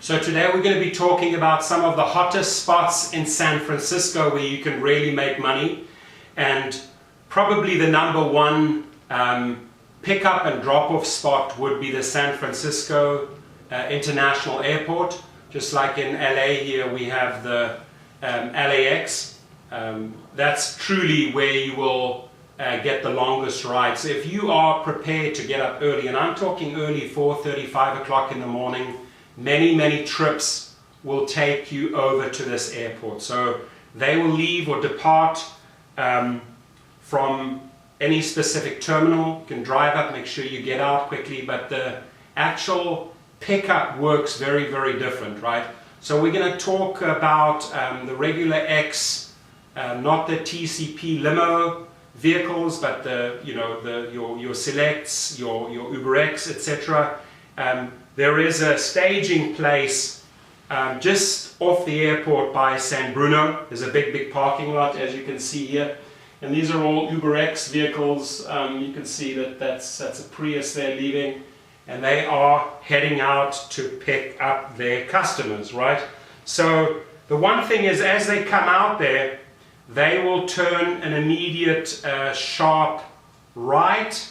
So today we're going to be talking about some of the hottest spots in San Francisco where you can really make money, and probably the number one pickup and drop-off spot would be the San Francisco International Airport. Just like in LA here we have the LAX. That's truly where you will get the longest ride. So if you are prepared to get up early, and I'm talking early, 4:30, 5 o'clock in the morning, many trips will take you over to this airport. So they will leave or depart from any specific terminal. You can drive up, make sure you get out quickly, but the actual pickup works very different, right? So we're going to talk about the regular X, not the TCP limo vehicles, but your selects, your Uber X, etc. There is a staging place just off the airport by San Bruno. There's a big parking lot, as you can see here, and these are all Uber X vehicles. You can see that that's a Prius they're leaving, and they are heading out to pick up their customers, right? So the one thing is, as they come out there, they will turn an immediate sharp right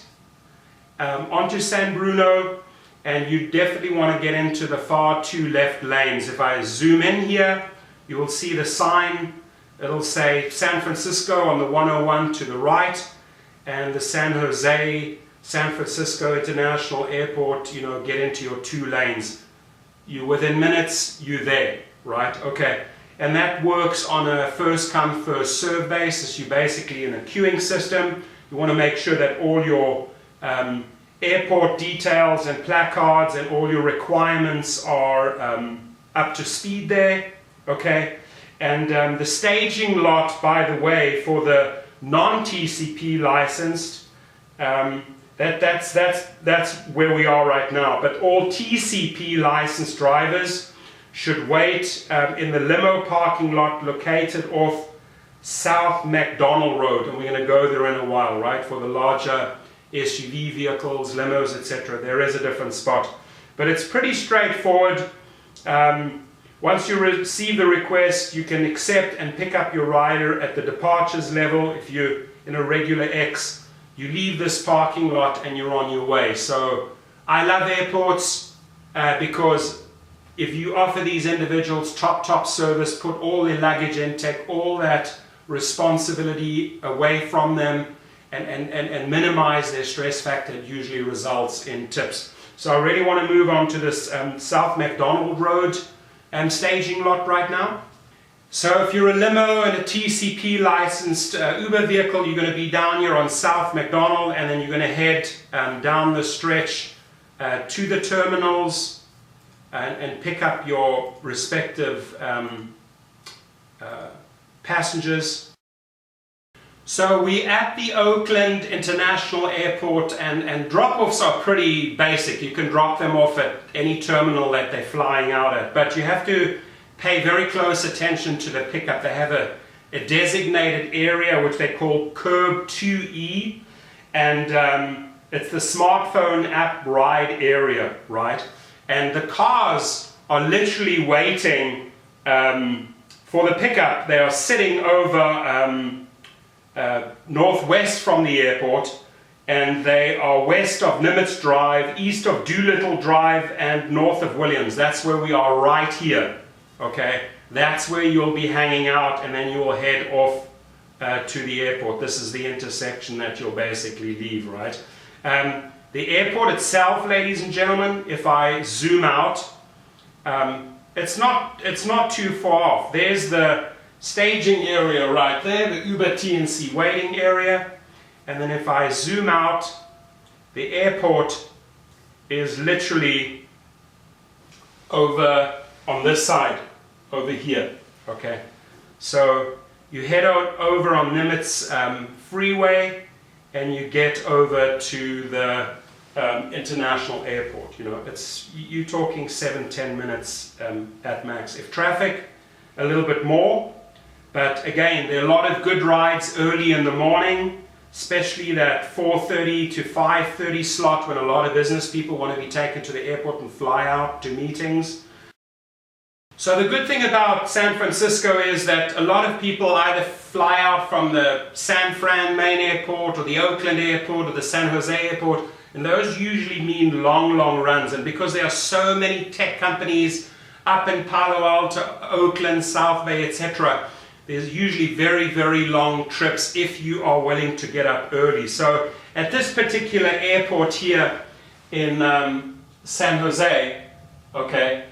onto San Bruno, and you definitely want to get into the far two left lanes. If I zoom in here, you will see the sign. It'll say San Francisco on the 101 to the right, and the San Francisco International Airport, get into your two lanes. Within minutes, you're there, right? Okay. And that works on a first come, first serve basis. You're basically in a queuing system. You want to make sure that all your airport details and placards and all your requirements are up to speed there, okay? And the staging lot, by the way, for the non-TCP licensed, that's where we are right now. But all TCP licensed drivers should wait in the limo parking lot located off South McDonald Road, and we're going to go there in a while, right? For the larger SUV vehicles, limos, etc. There is a different spot, but it's pretty straightforward. Once you receive the request, you can accept and pick up your rider at the departures level. If you're in a regular X, you leave this parking lot and you're on your way. So I love airports because if you offer these individuals top service, put all their luggage in, take all that responsibility away from them, and minimize their stress factor, it usually results in tips. So I really want to move on to this South McDonald Road staging lot right now. So if you're a limo and a TCP licensed Uber vehicle, you're going to be down here on South McDonald, and then you're going to head down the stretch to the terminals and pick up your respective passengers. So we're at the Oakland International Airport, and drop-offs are pretty basic. You can drop them off at any terminal that they're flying out at, but you have to pay very close attention to the pickup. They have a designated area which they call Curb 2E, and it's the smartphone app ride area, right? And the cars are literally waiting for the pickup. They are sitting over northwest from the airport, and they are west of Nimitz Drive, east of Doolittle Drive, and north of Williams. That's where we are right here, okay? That's where you'll be hanging out, and then you'll head off to the airport. This is the intersection that you'll basically leave, right? The airport itself, ladies and gentlemen, if I zoom out, it's not too far off. There's the staging area right there, the Uber TNC waiting area, and then if I zoom out, the airport is literally over on this side, over here, okay? So you head over on Nimitz Freeway, and you get over to the international airport. You're talking 7-10 minutes at max. If traffic, a little bit more. But again, there are a lot of good rides early in the morning, especially that 4:30 to 5:30 slot when a lot of business people want to be taken to the airport and fly out to meetings. So the good thing about San Francisco is that a lot of people either fly out from the San Fran main airport or the Oakland airport or the San Jose airport, and those usually mean long runs. And because there are so many tech companies up in Palo Alto, Oakland, South Bay, etc., there's usually very long trips if you are willing to get up early. So at this particular airport here in San Jose, okay,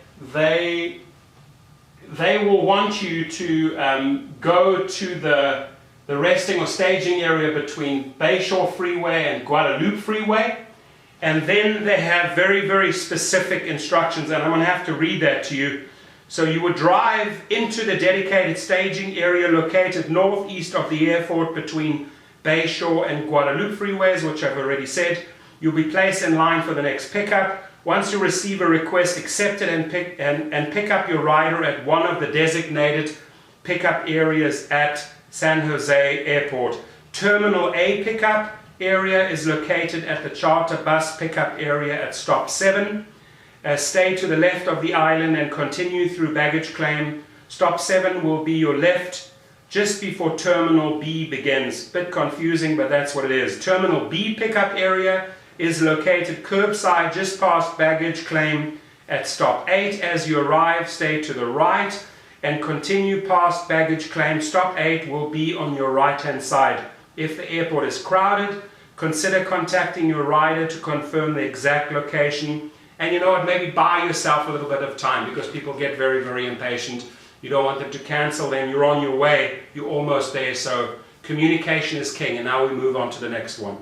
they will want you to go to the resting or staging area between Bayshore Freeway and Guadalupe Freeway, and then they have very specific instructions, and I'm going to have to read that to you. So you would drive into the dedicated staging area located northeast of the airport between Bayshore and Guadalupe Freeways, which I've already said. You'll be placed in line for the next pickup. Once you receive a request, accept it and pick up your rider at one of the designated pickup areas at San Jose Airport. Terminal A pickup area is located at the charter bus pickup area at stop 7. Stay to the left of the island and continue through baggage claim. Stop 7 will be your left just before Terminal B begins. Bit confusing, but that's what it is. Terminal B pickup area is located curbside just past baggage claim at stop 8. As you arrive, stay to the right and continue past baggage claim. Stop 8 will be on your right hand side. If the airport is crowded, consider contacting your rider to confirm the exact location. And you know what, maybe buy yourself a little bit of time, because people get very impatient. You don't want them to cancel, then you're on your way, you're almost there. So communication is king. And now we move on to the next one.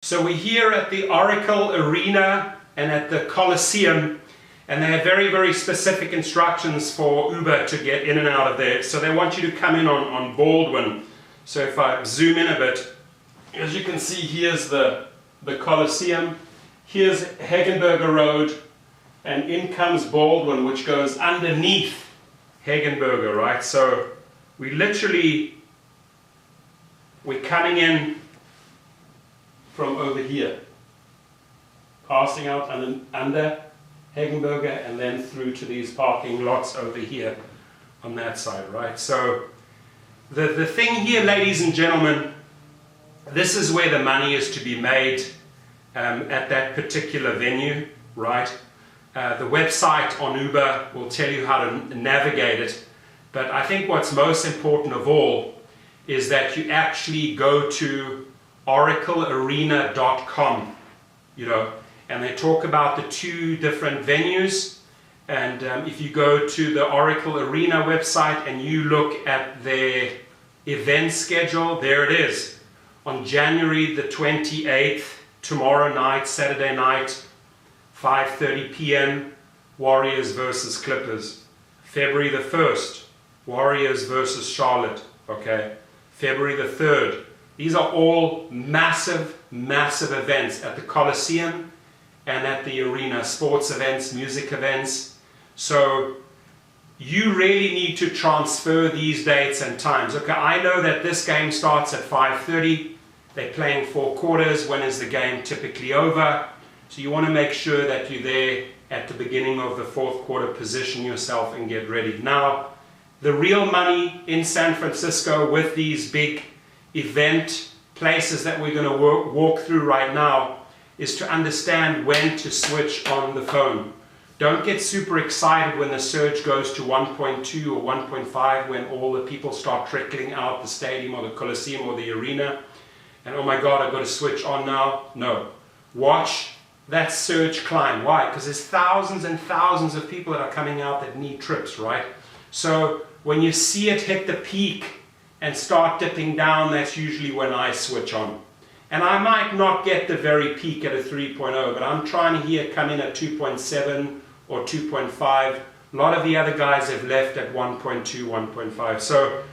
So we're here at the Oracle Arena and at the Coliseum, and they have very specific instructions for Uber to get in and out of there. So they want you to come in on Baldwin. So if I zoom in a bit, as you can see, here's the Coliseum. Here's Hagenberger Road, and in comes Baldwin, which goes underneath Hagenberger, right? So we're coming in from over here, passing out under Hagenberger and then through to these parking lots over here on that side, right? So the thing here, ladies and gentlemen, this is where the money is to be made. At that particular venue, right? The website on Uber will tell you how to navigate it, but I think what's most important of all is that you actually go to oraclearena.com, you know, and they talk about the 2 different venues. And if you go to the Oracle Arena website and you look at their event schedule, there it is. On January the 28th, tomorrow night, Saturday night, 5:30 p.m., Warriors versus Clippers. February the 1st, Warriors versus Charlotte. Okay, February the 3rd. These are all massive events at the Coliseum and at the arena. Sports events, music events. So you really need to transfer these dates and times. Okay, I know that this game starts at 5:30. They're playing 4 quarters. When is the game typically over? So you want to make sure that you're there at the beginning of the 4th quarter, position yourself and get ready. Now, the real money in San Francisco with these big event places that we're going to walk through right now is to understand when to switch on the phone. Don't get super excited when the surge goes to 1.2 or 1.5, when all the people start trickling out the stadium or the Coliseum or the arena. And oh my God, I've got to switch on now. No. Watch that surge climb. Why? Because there's thousands and thousands of people that are coming out that need trips, right? So when you see it hit the peak and start dipping down, that's usually when I switch on. And I might not get the very peak at a 3.0, but I'm trying to here come in at 2.7 or 2.5. A lot of the other guys have left at 1.2, 1.5. So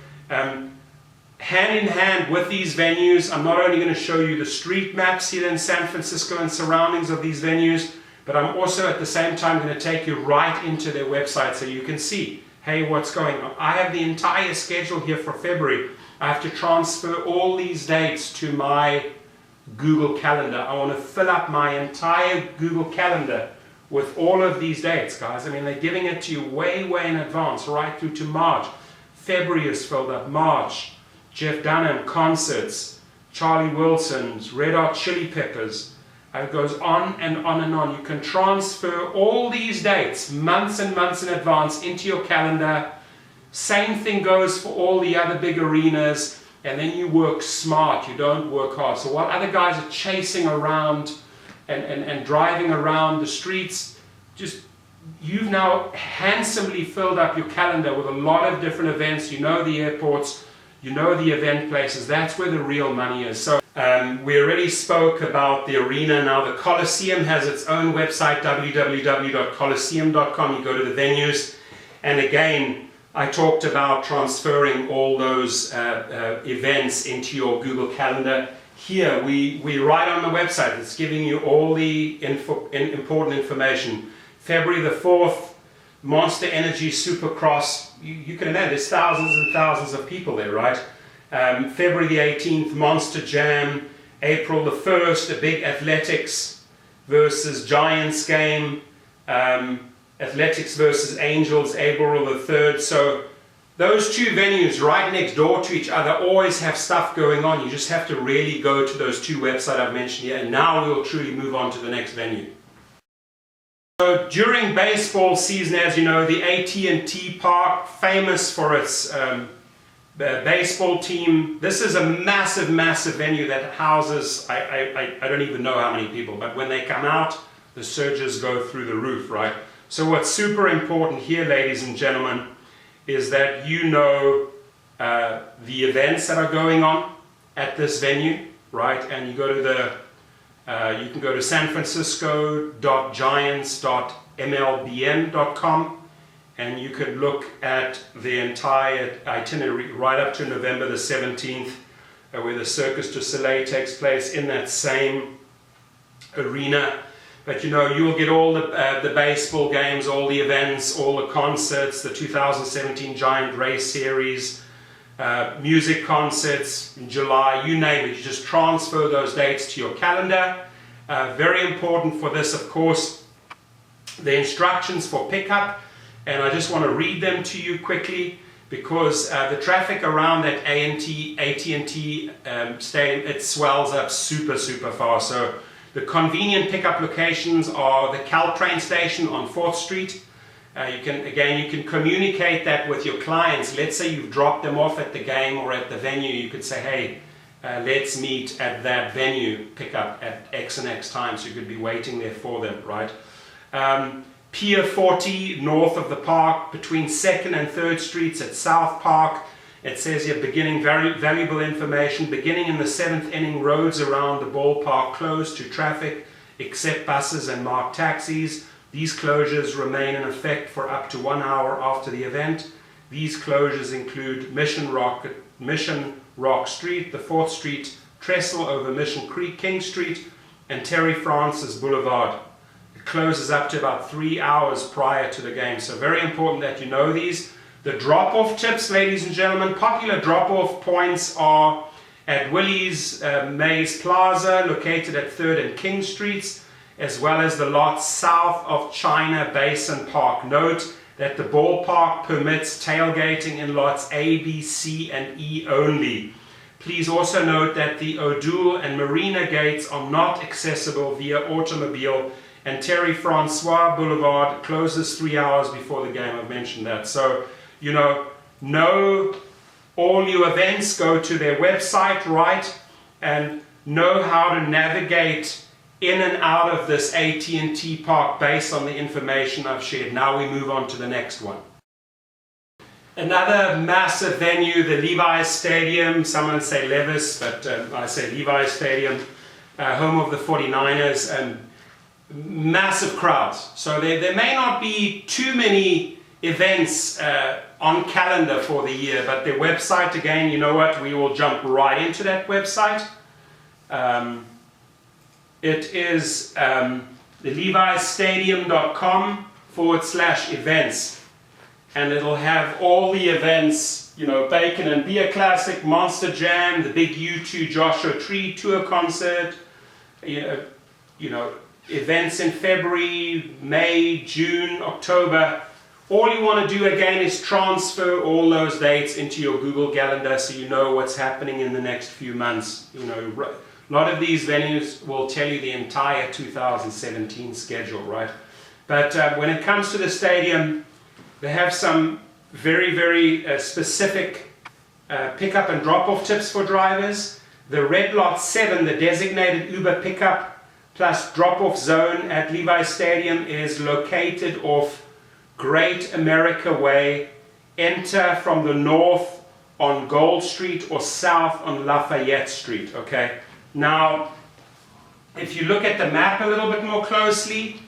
hand in hand with these venues, I'm not only going to show you the street maps here in San Francisco and surroundings of these venues, but I'm also at the same time going to take you right into their website so you can see, hey, what's going on. I have the entire schedule here for February. I have to transfer all these dates to my Google Calendar. I want to fill up my entire Google Calendar with all of these dates, guys. I mean, they're giving it to you way, way in advance, right through to March. February is filled up. March, Jeff Dunham concerts, Charlie Wilson's, Red Hot Chili Peppers. It goes on and on and on. You can transfer all these dates months and months in advance into your calendar. Same thing goes for all the other big arenas. And then you work smart, you don't work hard. So while other guys are chasing around and driving around the streets, you've now handsomely filled up your calendar with a lot of different events. You know the airports, you know the event places. That's where the real money is. So we already spoke about the arena. Now the Coliseum has its own website, www.coliseum.com. You go to the venues, and again, I talked about transferring all those events into your Google Calendar. Here, we write on the website, it's giving you all the important information. February the 4th, Monster Energy Supercross. You can imagine, there's thousands and thousands of people there, right? February the 18th, Monster Jam. April the 1st, a big athletics versus Giants game. Athletics versus Angels, April the 3rd. So those two venues right next door to each other always have stuff going on. You just have to really go to those two websites I've mentioned here, and now we'll truly move on to the next venue. So during baseball season, as you know, the AT&T Park, famous for its baseball team. This is a massive, massive venue that houses, I don't even know how many people, but when they come out, the surges go through the roof, right? So what's super important here, ladies and gentlemen, is that you know the events that are going on at this venue, right? And you go to you can go to sanfrancisco.giants.mlbn.com, and you could look at the entire itinerary right up to November the 17th, where the Circus du Soleil takes place in that same arena. But you know, you'll get all the baseball games, all the events, all the concerts, the 2017 Giant Race Series, music concerts in July, you name it. You just transfer those dates to your calendar. Very important for this, of course, the instructions for pickup. And I just want to read them to you quickly, because the traffic around that AT&T stadium, it swells up super, super fast. So the convenient pickup locations are the Caltrain station on 4th Street. You can communicate that with your clients. Let's say you've dropped them off at the game or at the venue. You could say, hey, let's meet at that venue, pick up at X and X time. So you could be waiting there for them, right? Pier 40, north of the park, between 2nd and 3rd Streets at South Park. It says here, beginning very valuable information, beginning in the 7th inning, roads around the ballpark closed to traffic except buses and marked taxis. These closures remain in effect for up to 1 hour after the event. These closures include Mission Rock Street, the 4th Street Trestle over Mission Creek, King Street, and Terry Francis Boulevard. It closes up to about 3 hours prior to the game. So very important that you know these. The drop-off tips, ladies and gentlemen, popular drop-off points are at Willie's Mays Plaza, located at 3rd and King Streets, as well as the lot south of China Basin Park. Note that the ballpark permits tailgating in lots A, B, C, and E only. Please also note that the O'Doul and Marina gates are not accessible via automobile, and Terry Francois Boulevard closes 3 hours before the game. I've mentioned that. So, you know all your events, go to their website, right, and know how to navigate in and out of this AT&T Park based on the information I've shared. Now we move on to the next one. Another massive venue, the Levi's Stadium. Someone say Levis, but I say Levi's Stadium, home of the 49ers, and massive crowds. So there may not be too many events on calendar for the year, but their website, again, you know what, we will jump right into that website. It is the levisstadium.com/events, and it'll have all the events, you know, Bacon and Beer Classic, Monster Jam, the big U2 Joshua Tree Tour concert, you know, events in February, May, June, October. All you want to do again is transfer all those dates into your Google Calendar so you know what's happening in the next few months. You know, a lot of these venues will tell you the entire 2017 schedule, right? But when it comes to the stadium, they have some very, very specific pickup and drop-off tips for drivers. The Red Lot 7, the designated Uber pickup plus drop-off zone at Levi's Stadium, is located off Great America Way. Enter from the north on Gold Street or south on Lafayette Street. Okay. Now, if you look at the map a little bit more closely,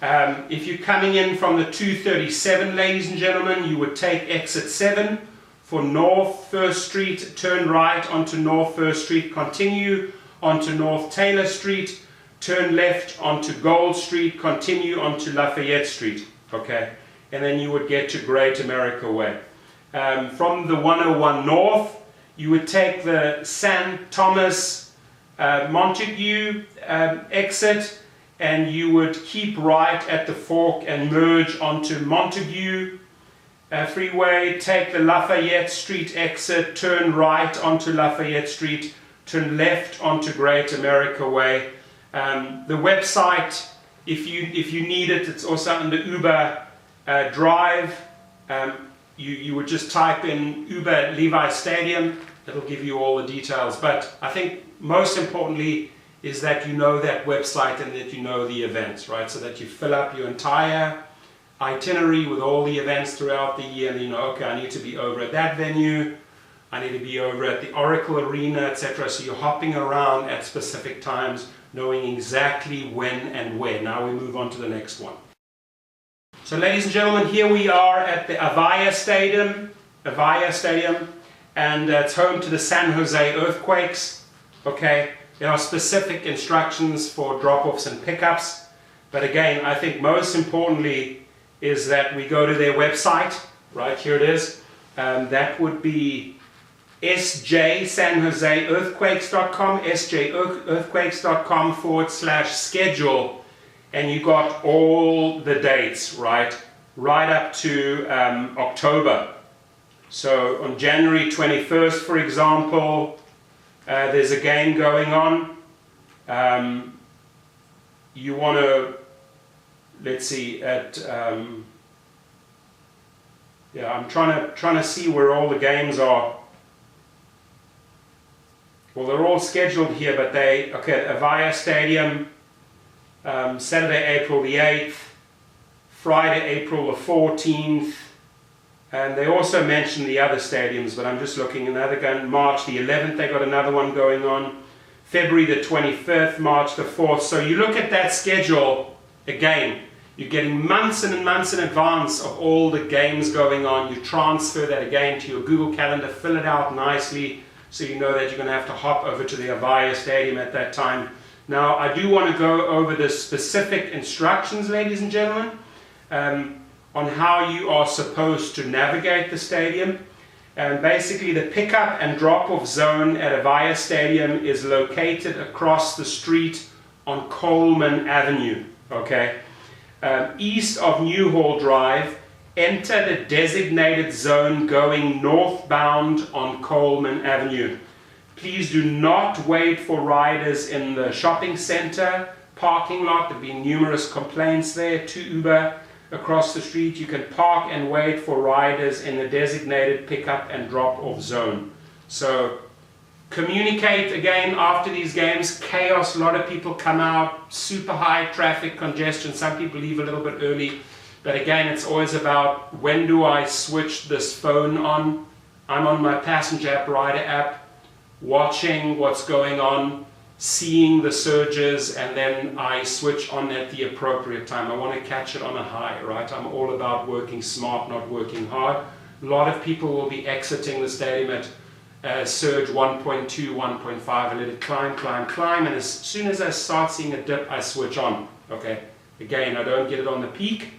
if you're coming in from the 237, ladies and gentlemen, you would take exit 7 for North 1st Street, turn right onto North 1st Street, continue onto North Taylor Street, turn left onto Gold Street, continue onto Lafayette Street. Okay. And then you would get to Great America Way. From the 101 North, you would take the San Thomas Montague exit, and you would keep right at the fork and merge onto Montague Freeway, take the Lafayette Street exit, turn right onto Lafayette Street, turn left onto Great America Way. The website, if you need it, it's also under Uber Drive. You would just type in Uber Levi's Stadium. It'll give you all the details. But I think most importantly is that you know that website and that you know the events, right? So that you fill up your entire itinerary with all the events throughout the year, and you know, okay, I need to be over at that venue, I need to be over at the Oracle Arena, etc. So you're hopping around at specific times, knowing exactly when and where. Now we move on to the next one. So ladies and gentlemen, here we are at the Avaya Stadium, and it's home to the San Jose Earthquakes. Okay, there are specific instructions for drop-offs and pickups, but again, I think most importantly is that we go to their website. Right, here it is. That would be sjsanjoseearthquakes.com, sjearthquakes.com/schedule. And you got all the dates, right up to October. So on January 21st, for example, there's a game going on. You want to, let's see, at yeah, I'm trying to see where all the games are. Well, they're all scheduled here, but Avaya Stadium. Saturday, April the 8th, Friday, April the 14th, and they also mentioned the other stadiums, but I'm just looking. Another gun, March the 11th, they got another one going on, February the 25th, March the 4th. So you look at that schedule, again, you're getting months and months in advance of all the games going on. You transfer that again to your Google Calendar, fill it out nicely, so you know that you're going to have to hop over to the Avaya Stadium at that time. Now, I do want to go over the specific instructions, ladies and gentlemen, on how you are supposed to navigate the stadium. And basically, the pickup and drop-off zone at Avaya Stadium is located across the street on Coleman Avenue. Okay, east of Newhall Drive, enter the designated zone going northbound on Coleman Avenue. Please do not wait for riders in the shopping center parking lot. There have been numerous complaints there to Uber across the street. You can park and wait for riders in the designated pickup and drop-off zone. So communicate again after these games. Chaos, a lot of people come out, super high traffic congestion. Some people leave a little bit early. But again, it's always about, when do I switch this phone on? I'm on my passenger app, rider app, watching what's going on, seeing the surges, and then I switch on at the appropriate time. I want to catch it on a high, right? I'm all about working smart, not working hard. A lot of people will be exiting the stadium at surge 1.2, 1.5, I let it climb, and as soon as I start seeing a dip, I switch on, okay? Again, I don't get it on the peak,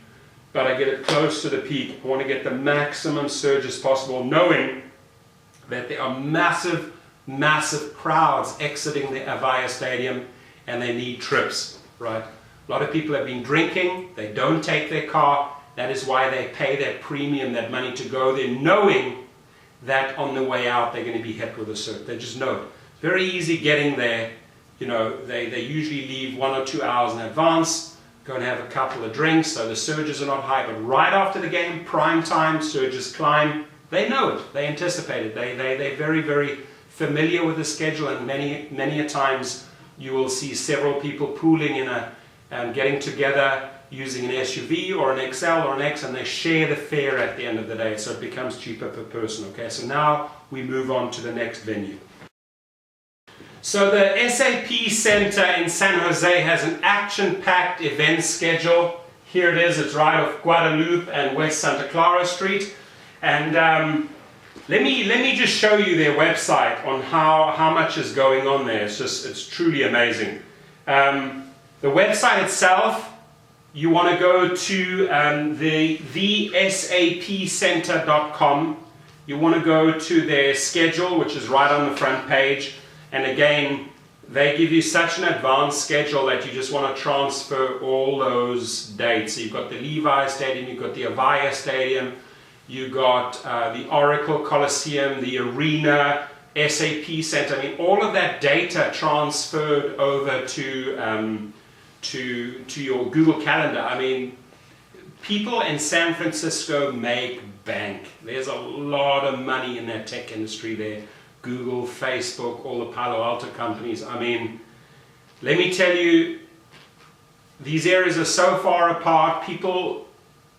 but I get it close to the peak. I want to get the maximum surges possible, knowing that there are massive crowds exiting the Avaya Stadium, and they need trips, right? A lot of people have been drinking, they don't take their car. That is why they pay that premium, that money to go there, knowing that on the way out they're going to be hit with a cert. They just know it. Very easy getting there. You know, they usually leave 1 or 2 hours in advance, go and have a couple of drinks, so the surges are not high. But right after the game, prime time, surges climb. They know it. They anticipate it. They're very, very familiar with the schedule, and many a times you will see several people pooling in getting together using an SUV or an XL or an X, and they share the fare at the end of the day, so it becomes cheaper per person. Okay, so now we move on to the next venue. So the SAP Center in San Jose has an action-packed event schedule. Here it is. It's right off Guadalupe and West Santa Clara Street. And let me just show you their website on how much is going on there. It's truly amazing. The website itself, you want to go to thesapcenter.com. You want to go to their schedule, which is right on the front page. And again, they give you such an advanced schedule that you just want to transfer all those dates. So you've got the Levi Stadium, you've got the Avaya Stadium, you've got the Oracle Coliseum, the Arena, SAP Center. I mean, all of that data transferred over to your Google Calendar. I mean, people in San Francisco make bank. There's a lot of money in that tech industry there. Google, Facebook, all the Palo Alto companies. I mean, let me tell you, these areas are so far apart. People,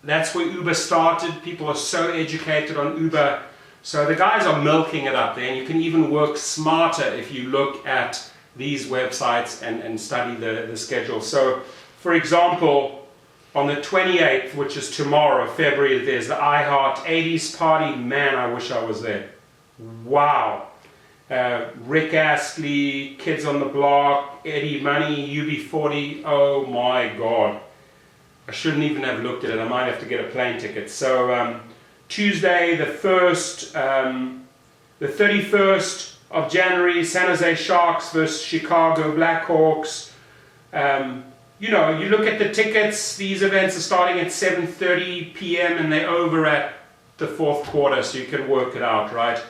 that's where Uber started. People are so educated on Uber. So the guys are milking it up there, and you can even work smarter if you look at these websites and study the schedule. So, for example, on the 28th, which is tomorrow, February, there's the iHeart 80s party. Man, I wish I was there. Wow. Rick Astley, Kids on the Block, Eddie Money, UB40. Oh my God. I shouldn't even have looked at it. I might have to get a plane ticket. So Tuesday, the 31st of January, San Jose Sharks versus Chicago Blackhawks. You know, you look at the tickets, these events are starting at 7:30 p.m. and they're over at the fourth quarter, so you can work it out, right?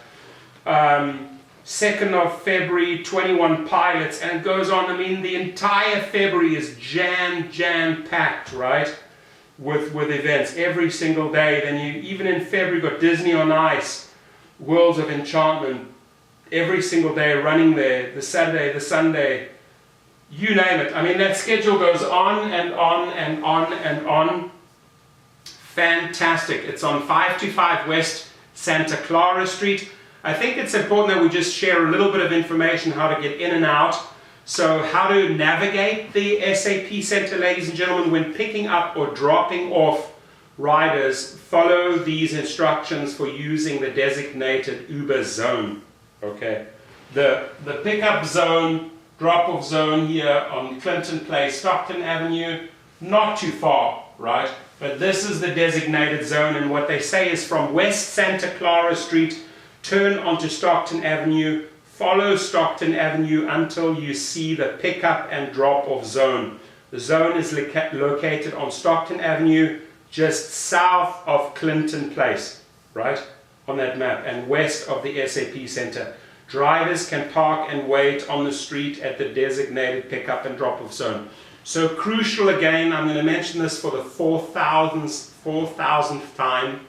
2nd of February, 21 pilots, and it goes on. I mean, the entire February is jam-packed, right? With events every single day. Then you, even in February, got Disney on Ice, Worlds of Enchantment, every single day running there, the Saturday, the Sunday, you name it. I mean, that schedule goes on and on and on and on. Fantastic. It's on 525 West Santa Clara Street. I think it's important that we just share a little bit of information how to get in and out. So how to navigate the SAP Center, ladies and gentlemen, when picking up or dropping off riders, follow these instructions for using the designated Uber zone. Okay, the pickup zone, drop-off zone here on Clinton Place, Stockton Avenue, not too far, right? But this is the designated zone, and what they say is from West Santa Clara Street, turn onto Stockton Avenue, follow Stockton Avenue until you see the pickup and drop-off zone. The zone is located on Stockton Avenue, just south of Clinton Place, right, on that map, and west of the SAP Center. Drivers can park and wait on the street at the designated pickup and drop-off zone. So crucial again, I'm going to mention this for the 4,000th time,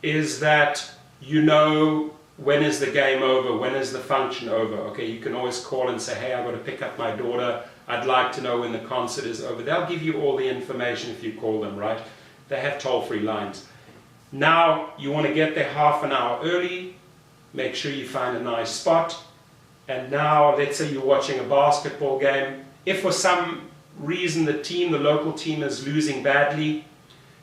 is that you know when is the game over, when is the function over. Okay, you can always call and say, hey, I've got to pick up my daughter, I'd like to know when the concert is over. They'll give you all the information if you call them, right? They have toll-free lines. Now, you want to get there half an hour early, make sure you find a nice spot, and now, let's say you're watching a basketball game. If for some reason the local team is losing badly,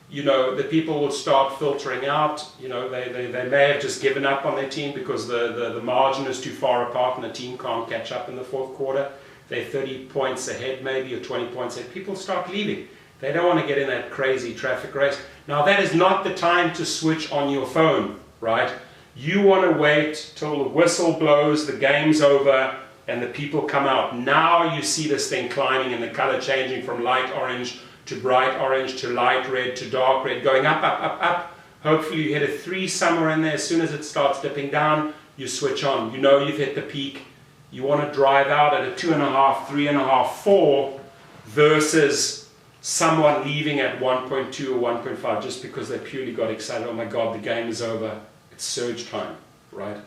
you know, the people will start filtering out. You know, they may have just given up on their team because the margin is too far apart and the team can't catch up in the fourth quarter. They're 30 points ahead maybe, or 20 points ahead. People start leaving. They don't want to get in that crazy traffic race. Now, that is not the time to switch on your phone, right? You want to wait till the whistle blows, the game's over, and the people come out. Now you see this thing climbing and the color changing from light orange to bright orange to light red to dark red, going up, up, up, up. Hopefully you hit a 3 somewhere in there. As soon as it starts dipping down, you switch on. You know you've hit the peak. You want to drive out at a 2.5, 3.5, 4 versus someone leaving at 1.2 or 1.5 just because they purely got excited. Oh my God, the game is over. It's surge time, right?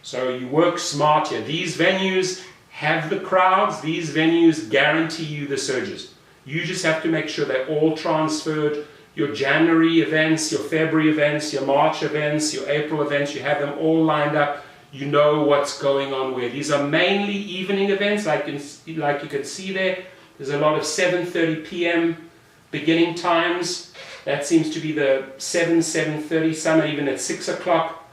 So you work smart here. These venues have the crowds. These venues guarantee you the surges. You just have to make sure they're all transferred. Your January events, your February events, your March events, your April events, you have them all lined up. You know what's going on where. These are mainly evening events, like you can see there. There's a lot of 7:30 p.m. beginning times. That seems to be the 7:30, some are even at 6 o'clock.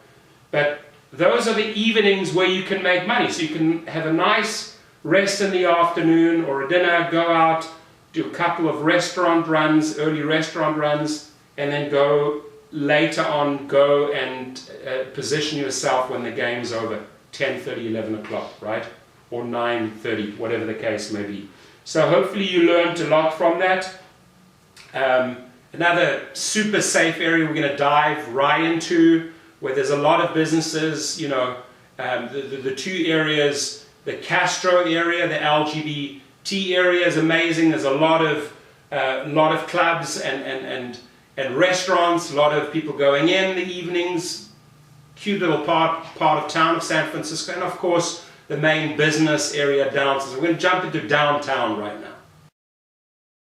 But those are the evenings where you can make money. So you can have a nice rest in the afternoon or a dinner, go out, do a couple of restaurant runs, early restaurant runs, and then go later on, go and position yourself when the game's over, 10:30, 11 o'clock, right? Or 9:30, whatever the case may be. So hopefully you learned a lot from that. Another super safe area we're going to dive right into, where there's a lot of businesses, you know, the two areas, the Castro area, the LGBT area is amazing. There's a lot of clubs and restaurants, a lot of people going in the evenings, cute little part of town of San Francisco, and of course the main business area downtown. So we're going to jump into downtown right now.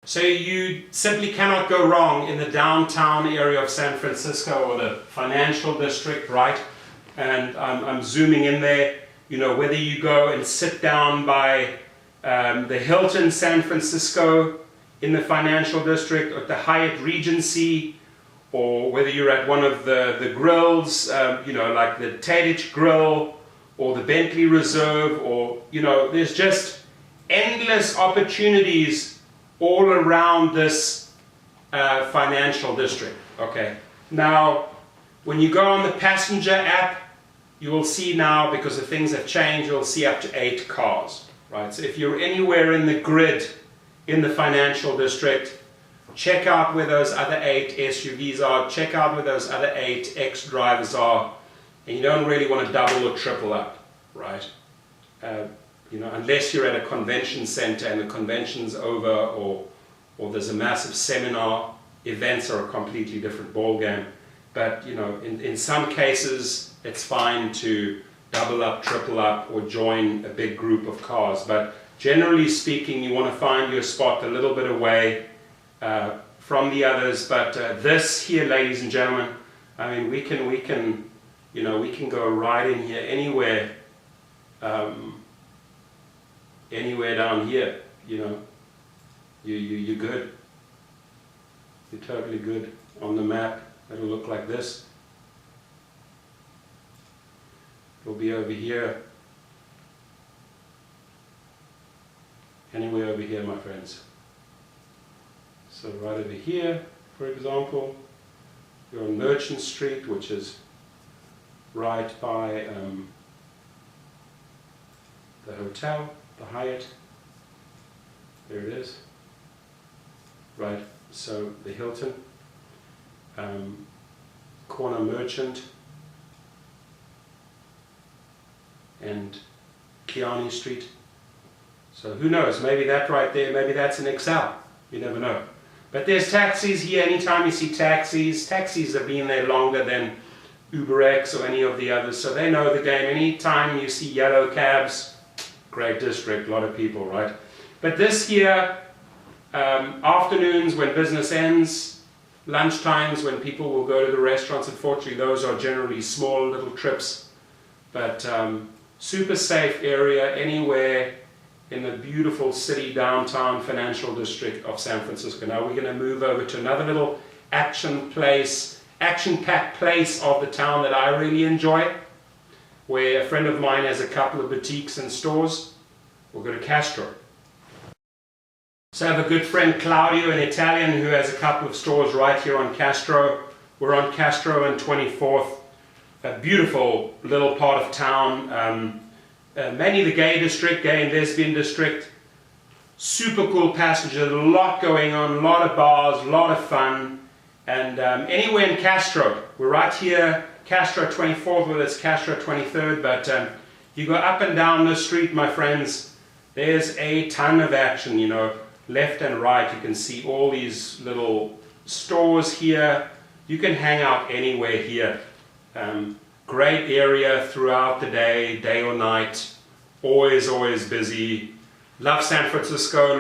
So you simply cannot go wrong in the downtown area of San Francisco or the financial district, right? And I'm zooming in there, you know, whether you go and sit down by the Hilton San Francisco in the financial district, or the Hyatt Regency, or whether you're at one of the grills, you know, like the Tadich Grill or the Bentley Reserve, or, you know, there's just endless opportunities all around this financial district. Okay, now when you go on the passenger app, you will see now, because the things have changed, you'll see up to 8 cars, right? So if you're anywhere in the grid in the financial district, check out where those other 8 SUVs are, check out where those other 8 X-drivers are, and you don't really want to double or triple up, right? You know, unless you're at a convention center and the convention's over, or there's a massive seminar, events are a completely different ball game. But, you know, in some cases, it's fine to double up, triple up, or join a big group of cars. But generally speaking, you want to find your spot a little bit away from the others. But this here, ladies and gentlemen, I mean, we can, you know, we can go right in here anywhere, anywhere down here. You know, you're good. You're totally good. On the map, it'll look like this. It'll be over here. Anywhere over here, my friends. So right over here, for example, you're on Merchant Street, which is right by the hotel, the Hyatt. There it is. Right, so the Hilton, corner Merchant, and Kearney Street. So who knows, maybe that right there, maybe that's an XL. You never know. But there's taxis here. Anytime you see taxis have been there longer than UberX or any of the others, so they know the game. Anytime you see yellow cabs, great district, a lot of people, right? But this here, afternoons when business ends, lunch times when people will go to the restaurants, unfortunately those are generally small little trips, but super safe area anywhere in the beautiful city downtown financial district of San Francisco. Now we're going to move over to another little action-packed place of the town that I really enjoy, where a friend of mine has a couple of boutiques and stores. We'll go to Castro. So I have a good friend, Claudio, an Italian, who has a couple of stores right here on Castro. We're on Castro and 24th, a beautiful little part of town. mainly the gay district, gay and lesbian district. Super cool passengers, a lot going on, a lot of bars, a lot of fun. And anywhere in Castro, we're right here, Castro 24th, well it's Castro 23rd, but you go up and down the street, my friends, there's a ton of action, you know, left and right. You can see all these little stores here. You can hang out anywhere here. Great area throughout the day, day or night, always busy. Love San Francisco.